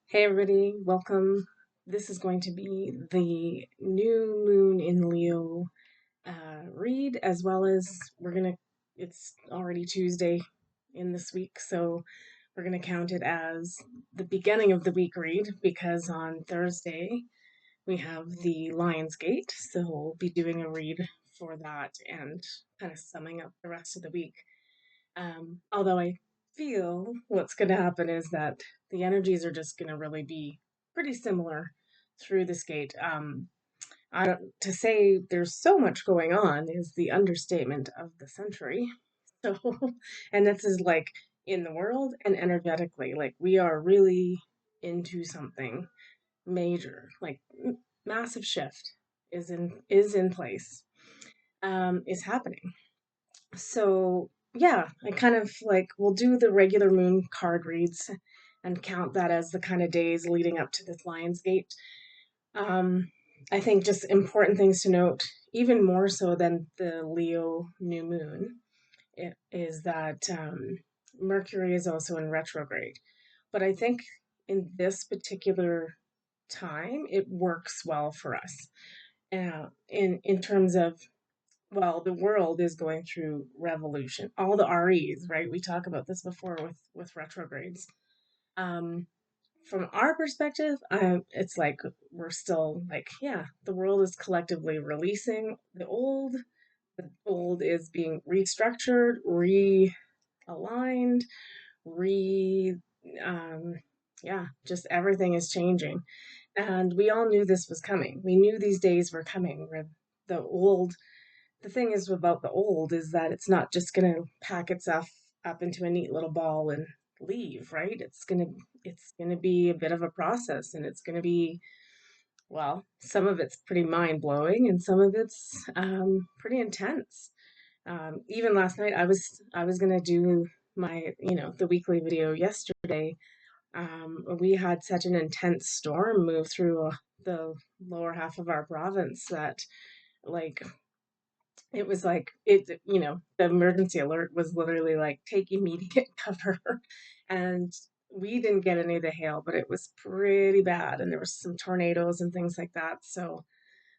Hey everybody, welcome. This is going to be the new moon in Leo read, as well as it's already Tuesday in this week, so we're gonna count it as the beginning of the week read because on Thursday we have the Lion's Gate, so we'll be doing a read for that and kind of summing up the rest of the week. Although I feel what's going to happen is that the energies are just going to really be pretty similar through this gate. I don't, to say there's so much going on is the understatement of the century. So, and this is like in the world and energetically, like we are really into something major, like massive shift is in place, is happening. So yeah, I kind of like we'll do the regular moon card reads and count that as the kind of days leading up to this Lion's Gate. Um, I think just important things to note, even more so than the Leo new moon, is that Mercury is also in retrograde. But I think in this particular time, it works well for us. In terms of, well, the world is going through revolution. All the REs, right? We talk about this before with retrogrades. Um, from our perspective, it's like we're still like, yeah, the world is collectively releasing the old. The old is being restructured, realigned, re um, yeah, just everything is changing. And we all knew this was coming. We knew these days were coming where the old the thing is about the old is that it's not just going to pack itself up into a neat little ball and leave, right? It's going to be a bit of a process, and it's going to be, well, some of it's pretty mind blowing and some of it's pretty intense. Even last night I was going to do my, the weekly video yesterday. We had such an intense storm move through the lower half of our province that, like, it was like the emergency alert was literally like take immediate cover. And we didn't get any of the hail, but it was pretty bad, and there was some tornadoes and things like that. So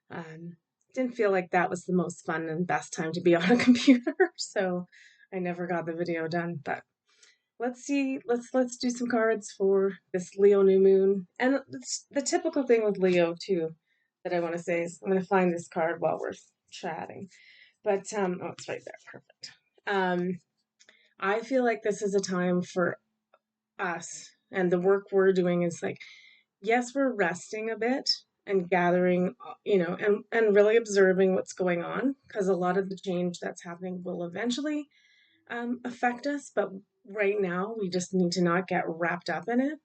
um didn't feel like that was the most fun and best time to be on a computer. So I never got the video done. But let's see, let's do some cards for this Leo new moon. And it's the typical thing with Leo too that I want to say is I'm going to find this card while we're chatting. But oh, it's right there. Perfect. Um, I feel like this is a time for us, and the work we're doing is like, yes, we're resting a bit and gathering, and really observing what's going on, because a lot of the change that's happening will eventually affect us. But right now, we just need to not get wrapped up in it.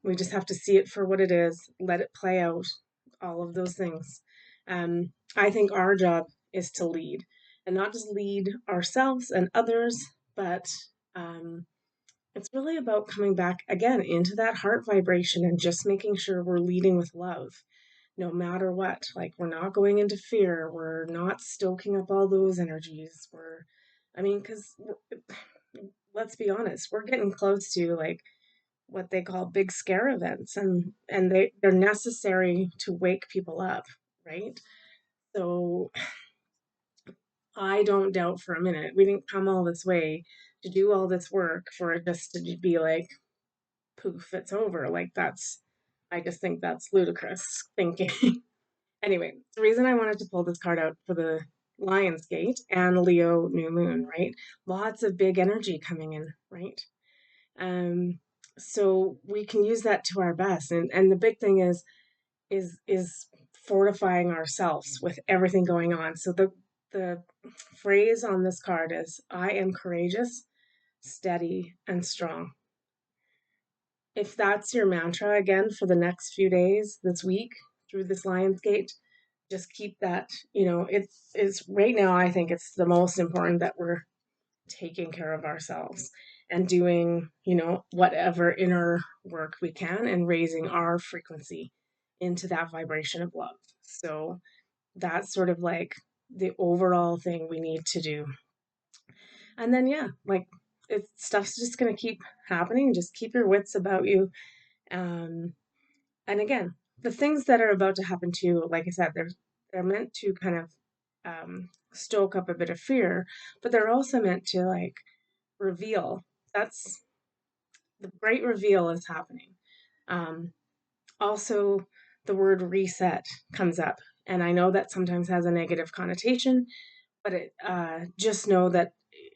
We just have to see it for what it is, let it play out, all of those things. I think our job is to lead, and not just lead ourselves and others, but um, it's really about coming back again into that heart vibration and just making sure we're leading with love no matter what. Like, we're not going into fear, we're not stoking up all those energies. Because let's be honest, we're getting close to like what they call big scare events, and they're necessary to wake people up, right? So I don't doubt for a minute we didn't come all this way to do all this work for it just to be like poof, it's over. Like, that's, I just think that's ludicrous thinking. Anyway, the reason I wanted to pull this card out for the Lion's Gate and Leo new moon, right? Lots of big energy coming in, right? Um, so we can use that to our best. And the big thing is fortifying ourselves with everything going on. So the phrase on this card is I am courageous, steady, and strong. If that's your mantra again for the next few days, this week, through this Lion's Gate, just keep that, it's right now, I think it's the most important that we're taking care of ourselves and doing, whatever inner work we can and raising our frequency into that vibration of love. So that's sort of like the overall thing we need to do. And then, yeah, like, stuff's just going to keep happening. Just keep your wits about you Um, and again, the things that are about to happen to you, like I said, they're meant to kind of stoke up a bit of fear, but they're also meant to like reveal. That's the great reveal is happening. Um, Also, the word reset comes up, and I know that sometimes has a negative connotation, but it just know that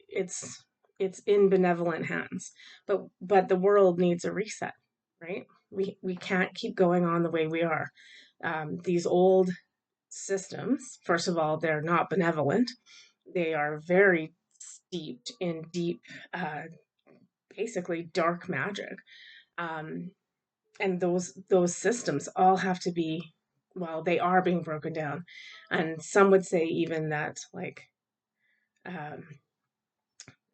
it's it's in benevolent hands. But the world needs a reset, right? We can't keep going on the way we are. These old systems, first of all, they're not benevolent. They are very steeped in deep, uh, basically dark magic. Um, and those systems all have to be, well, they are being broken down, and some would say even that like um,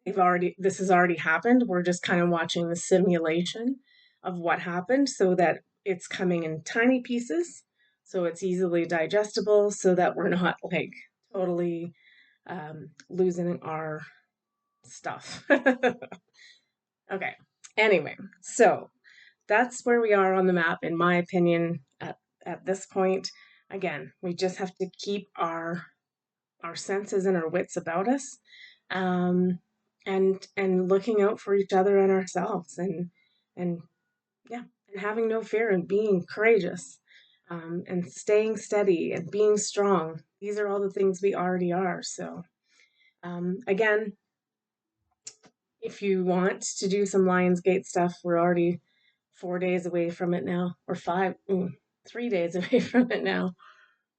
they've already this has already happened. We're just kind of watching the simulation of what happened, so that it's coming in tiny pieces, so it's easily digestible, so that we're not like totally losing our stuff. Okay, anyway, so that's where we are on the map, in my opinion, at this point. Again, we just have to keep our senses and our wits about us, um, and looking out for each other and ourselves, and yeah, and having no fear and being courageous, and staying steady and being strong. These are all the things we already are. So, again, if you want to do some Lionsgate stuff, we're already 4 days away from it now, or 3 days away from it now.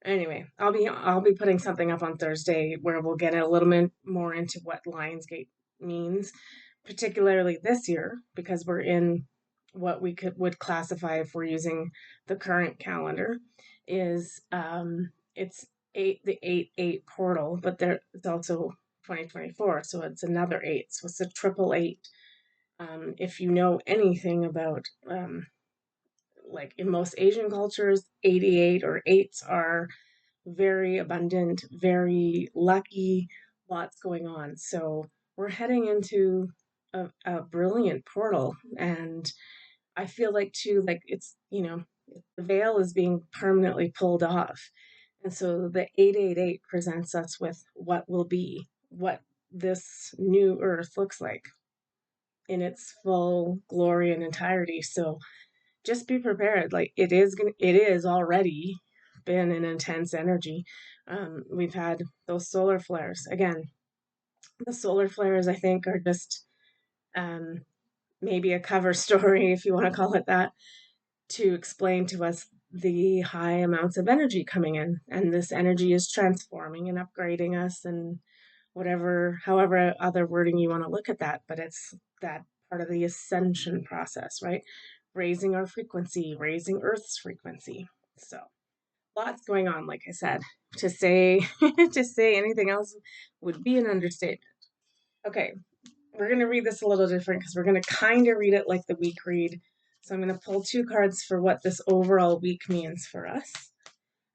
Anyway, I'll be putting something up on Thursday where we'll get a little bit more into what Lionsgate means, particularly this year, because we're in what we would classify, if we're using the current calendar, is it's the 8-8 portal, but there it's also 2024, so it's another eight, so it's a triple eight. If you know anything about like in most Asian cultures, 88 or eights are very abundant, very lucky, lots going on. So we're heading into a brilliant portal. And I feel like, too, like it's, the veil is being permanently pulled off. And so the 888 presents us with what will be, what this new earth looks like in its full glory and entirety. So just be prepared. Like it is already been an intense energy. We've had those solar flares again. The solar flares, I think, are just um, maybe a cover story, if you want to call it that, to explain to us the high amounts of energy coming in, and this energy is transforming and upgrading us, and whatever, however other wording you want to look at that, but it's that part of the ascension process, right? Raising our frequency, raising Earth's frequency. So lots going on, like I said. To say to say anything else would be an understatement. Okay, we're gonna read this a little different because we're gonna kind of read it like the week read. So I'm gonna pull two cards for what this overall week means for us.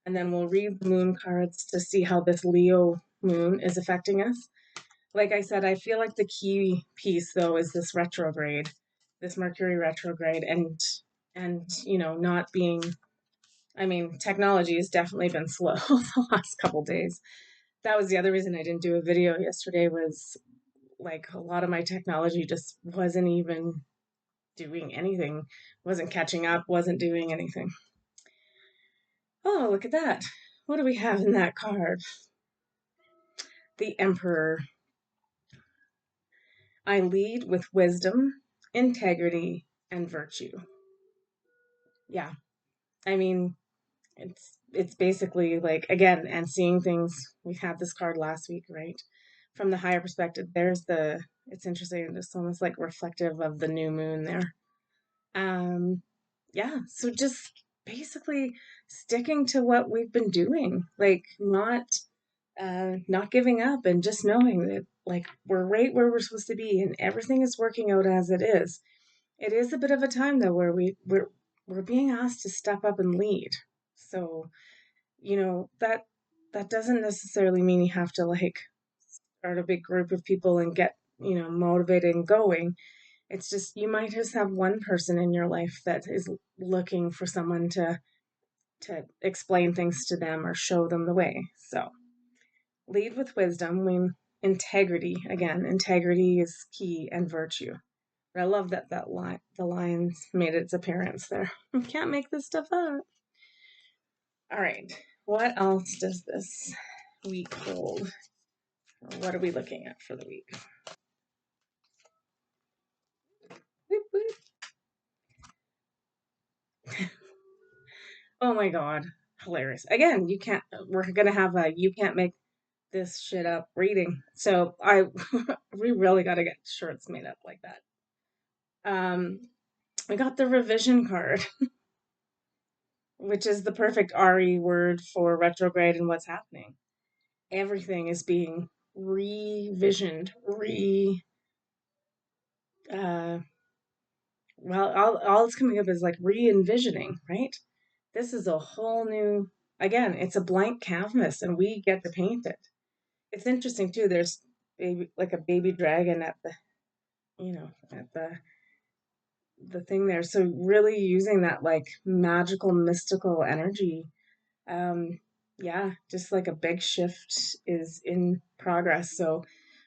And then we'll read the moon cards to see how this Leo moon is affecting us. Like I said, I feel like the key piece though is this retrograde, this Mercury retrograde, and not being. I mean, technology has definitely been slow the last couple days. That was the other reason I didn't do a video yesterday, was like a lot of my technology just wasn't even doing anything, wasn't catching up, wasn't doing anything. Oh, look at that. What do we have in that card? The Emperor. I lead with wisdom, integrity, and virtue. Yeah. I mean, it's basically like, again, and seeing things. We had this card last week, right? From the higher perspective, it's interesting, it's almost like reflective of the new moon there. Yeah, so just basically sticking to what we've been doing, like not giving up, and just knowing that like we're right where we're supposed to be, and everything is working out as it is. It is a bit of a time though where we're being asked to step up and lead. So, that doesn't necessarily mean you have to like start a big group of people and get, motivated and going. It's just, you might just have one person in your life that is looking for someone to explain things to them or show them the way. So lead with wisdom. Integrity, again, integrity is key, and virtue. I love that the lion's made its appearance there. Can't make this stuff up. All right. What else does this week hold? Or what are we looking at for the week? Whoop, whoop. Oh my God. Hilarious. Again, we're going to have a you can't make this shit up reading. So we really got to get shirts made up like that. I got the revision card, which is the perfect RE word for retrograde and what's happening. Everything is being revisioned, uh, well, all it's coming up is like re-envisioning, right? This is a whole new, again, it's a blank canvas and we get to paint it. It's interesting too. There's like a baby dragon at the thing there. So really using that like magical, mystical energy. Um, yeah, just like a big shift is in progress. So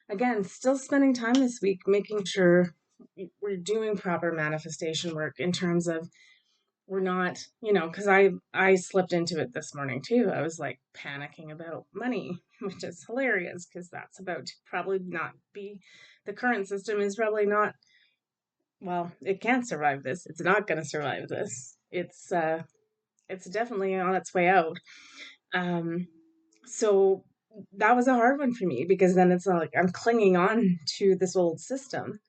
again, still spending time this week making sure we're doing proper manifestation work in terms of we're not, because I slipped into it this morning too. I was like panicking about money, which is hilarious because that's about to probably not be, the current system is probably not, well, it can't survive this. It's not going to survive this. It's definitely on its way out. Um, so that was a hard one for me because then it's not like I'm clinging on to this old system,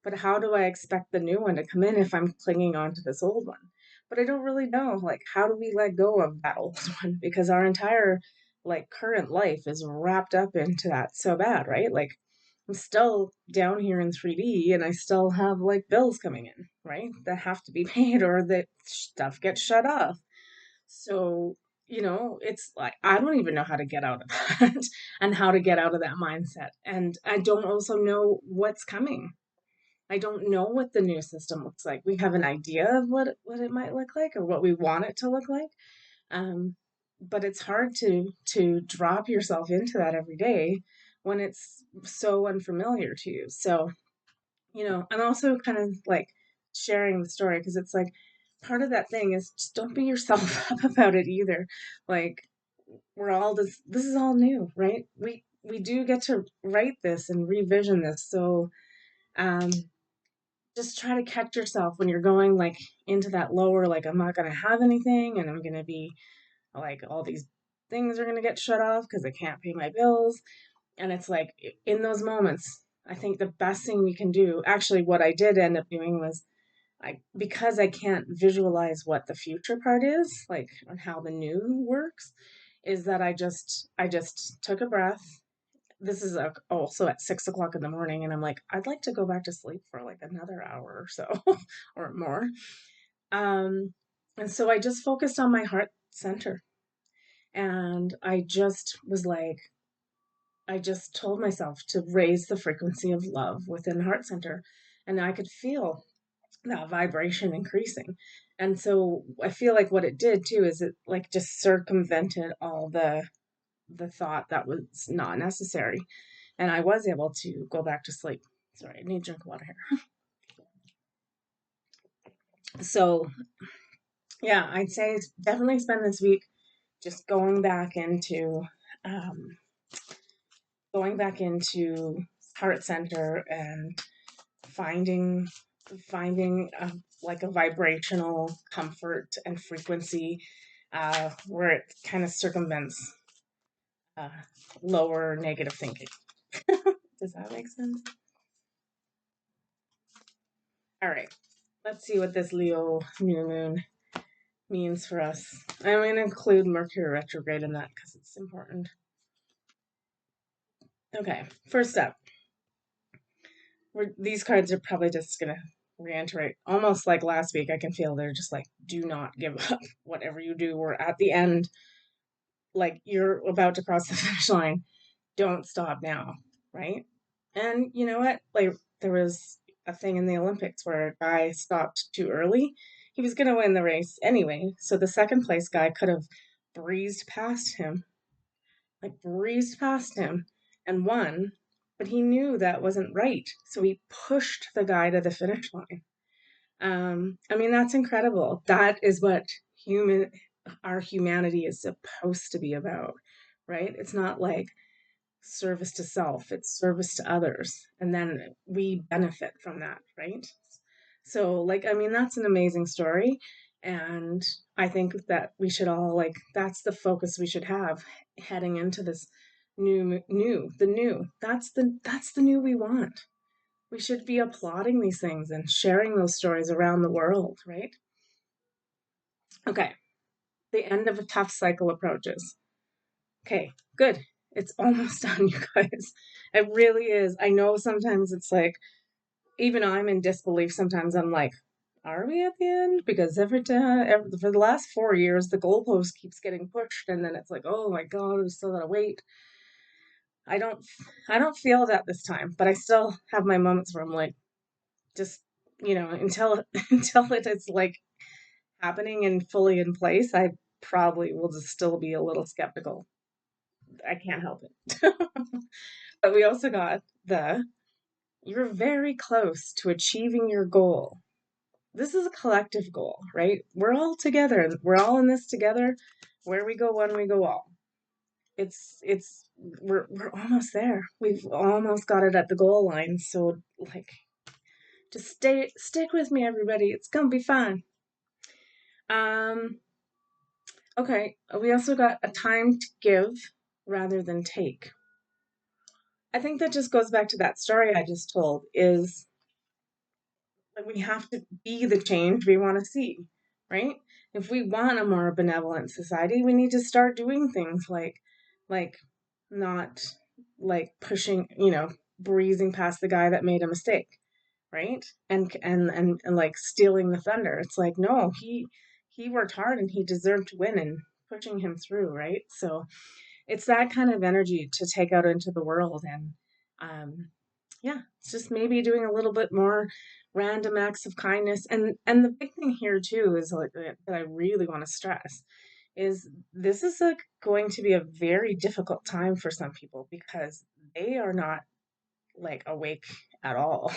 but how do I expect the new one to come in if I'm clinging on to this old one? But I don't really know, like, how do we let go of that old one? Because our entire, like, current life is wrapped up into that so bad, right? Like, I'm still down here in 3D and I still have, like, bills coming in, right? That have to be paid or that stuff gets shut off. So, it's like I don't even know how to get out of that and how to get out of that mindset. And I don't also know what's coming. I don't know what the new system looks like. We have an idea of what it might look like or what we want it to look like. Um, but it's hard to drop yourself into that every day when it's so unfamiliar to you. So, I'm also kind of like sharing the story because it's like part of that thing is just don't beat yourself up about it either. Like we're all this is all new, right? We do get to write this and revision this. So um just try to catch yourself when you're going like into that lower, like I'm not gonna have anything and I'm gonna be like all these things are gonna get shut off because I can't pay my bills. And it's like in those moments, I think the best thing we can do, actually what I did end up doing was because I can't visualize what the future part is, like on how the new works, is that I just took a breath. This is also at 6 o'clock in the morning, and I'm like, I'd like to go back to sleep for like another hour or so, or more. Um, and so I just focused on my heart center, and I just was like, I just told myself to raise the frequency of love within heart center, and I could feel that vibration increasing. And so I feel like what it did too is it like just circumvented all the thought that was not necessary. And I was able to go back to sleep. Sorry, I need to drink water here. So yeah, I'd say definitely spend this week just um, going back into heart center and finding like a vibrational comfort and frequency where it kind of circumvents uh, lower negative thinking. Does that make sense? All right, let's see what this Leo new moon means for us. I'm going to include Mercury retrograde in that because it's important. Okay, first up, these cards are probably just going to reiterate, almost like last week. I can feel they're just like, do not give up. Whatever you do, we're at the end. Like you're about to cross the finish line. Don't stop now, right? And you know what? Like there was a thing in the Olympics where a guy stopped too early. He was going to win the race anyway, so the second place guy could have breezed past him, like breezed past him and won, but he knew that wasn't right, so he pushed the guy to the finish line. I mean, that's incredible. That is what human our humanity is supposed to be about, right? It's not like service to self, it's service to others. And then we benefit from that, right? So, like, I mean, that's an amazing story. And I think that we should all, like, that's the focus we should have heading into this the new. That's the new we want. We should be applauding these things and sharing those stories around the world, right? Okay, the end of a tough cycle approaches. Okay, good. It's almost done, you guys. It really is. I know sometimes it's like, even I'm in disbelief. Sometimes I'm like, are we at the end? Because every time, for the last 4 years, the goalpost keeps getting pushed, and then it's like, oh my God, we still gotta wait. I don't, I don't feel that this time, but I still have my moments where I'm like, just until until it is like happening and fully in place, I probably will just still be a little skeptical. I can't help it. But we also got the you're very close to achieving your goal. This is a collective goal, right? We're all together. We're all in this together. Where we go, when we go all. It's we're almost there. We've almost got it at the goal line. So like just stick with me, everybody. It's gonna be fine. Um okay, we also got a time to give rather than take. I think that just goes back to that story I just told is that we have to be the change we want to see, right? If we want a more benevolent society, we need to start doing things like not like pushing, breezing past the guy that made a mistake, right? And like stealing the thunder. It's like, no, he worked hard and he deserved to win and pushing him through, right? So it's that kind of energy to take out into the world and um yeah, it's just maybe doing a little bit more random acts of kindness. And the big thing here too is like that I really want to stress is this is going to be a very difficult time for some people because they are not like awake at all.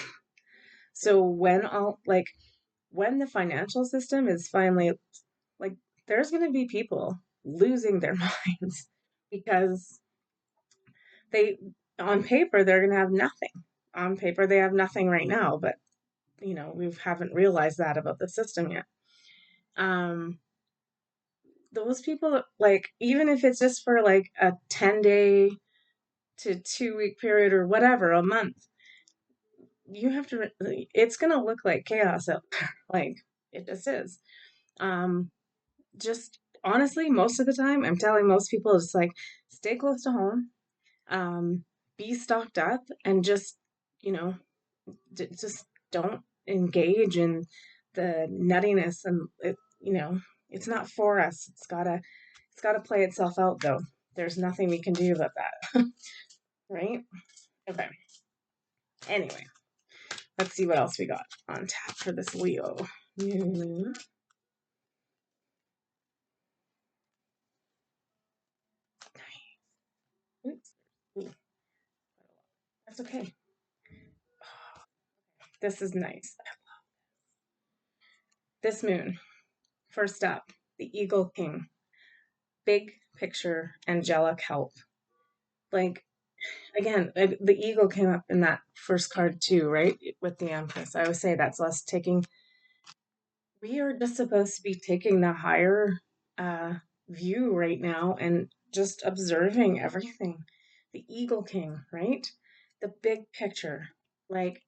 So when the financial system is finally like there's going to be people losing their minds because they on paper they're going to have nothing. On paper they have nothing right now, but we haven't realized that about the system yet. Um those people, like, even if it's just for like a 10-day to 2-week period or whatever, a month, you have to it's going to look like chaos out there. Like it just is. Um just honestly, most of the time I'm telling most people it's like stay close to home, um be stocked up, and just you know just don't engage in the nuttiness. And it's not for us. It's gotta play itself out, though. There's nothing we can do about that. Right? Okay, anyway, let's see what else we got on tap for this Leo. Mm, oops. Ooh, that's okay. This is nice. This moon, first up, the Eagle King. Big picture, angelic help. Like, again, the eagle came up in that first card too, right? With the Empress. I always say that's us taking, we are just supposed to be taking the higher uh, view right now and just observing everything. The Eagle King, right? The big picture. Like,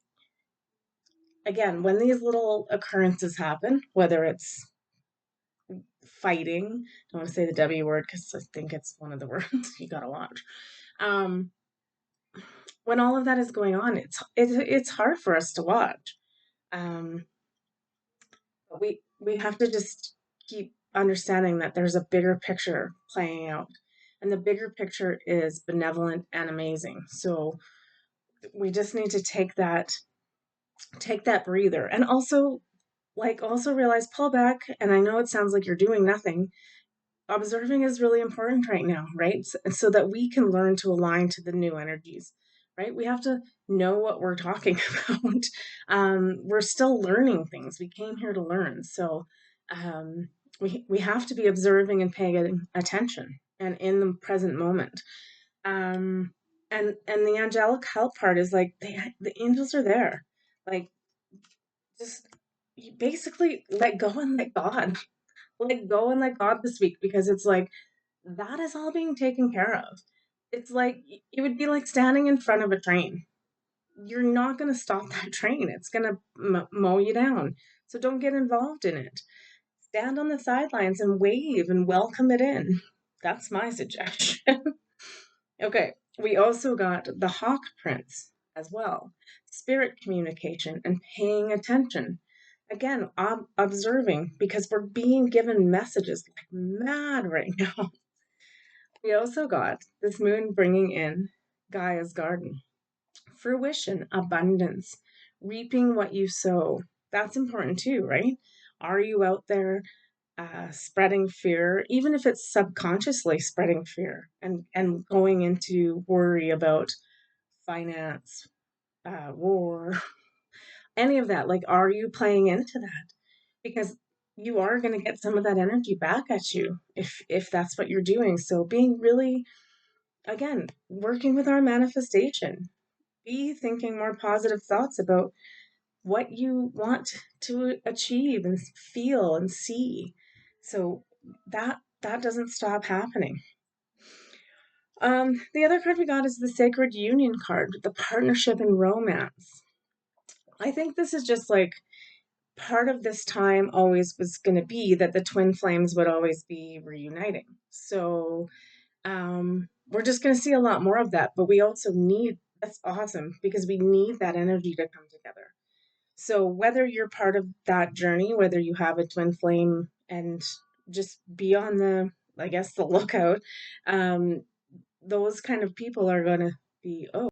again, when these little occurrences happen, whether it's fighting, I don't want to say the W word because I think it's one of the words you gotta watch. Um, when all of that is going on, it's hard for us to watch. Um, but we have to just keep understanding that there's a bigger picture playing out, and the bigger picture is benevolent and amazing. So we just need to take that take that breather. And also, like, also realize, pull back. And I know it sounds like you're doing nothing. Observing is really important right now, right? So that we can learn to align to the new energies, right? We have to know what we're talking about. We're still learning things. We came here to learn. So um, we have to be observing and paying attention and in the present moment. Um, and the angelic help part is like the angels are there. Like, just you basically let go and let God. Let go and let God this week, because it's like that is all being taken care of. It's like it would be like standing in front of a train. You're not going to stop that train. It's going to mow you down. So don't get involved in it. Stand on the sidelines and wave and welcome it in. That's my suggestion. Okay, we also got the Hawk Prince as well. Spirit communication and paying attention. Again, observing, because we're being given messages like mad right now. We also got this moon bringing in Gaia's garden. Fruition, abundance, reaping what you sow. That's important too, right? Are you out there spreading fear, even if it's subconsciously spreading fear and going into worry about finance, war, any of that? Like, are you playing into that? Because you are going to get some of that energy back at you if that's what you're doing. So being really, again, working with our manifestation, be thinking more positive thoughts about what you want to achieve and feel and see. So that doesn't stop happening. The other card we got is the Sacred Union card, the partnership and romance. I think this is just like part of this time always was going to be that the twin flames would always be reuniting. So we're just going to see a lot more of that, but we also need, that's awesome, because we need that energy to come together. So whether you're part of that journey, whether you have a twin flame, and just be on the, I guess, the lookout, um, those kind of people are going to be, oh,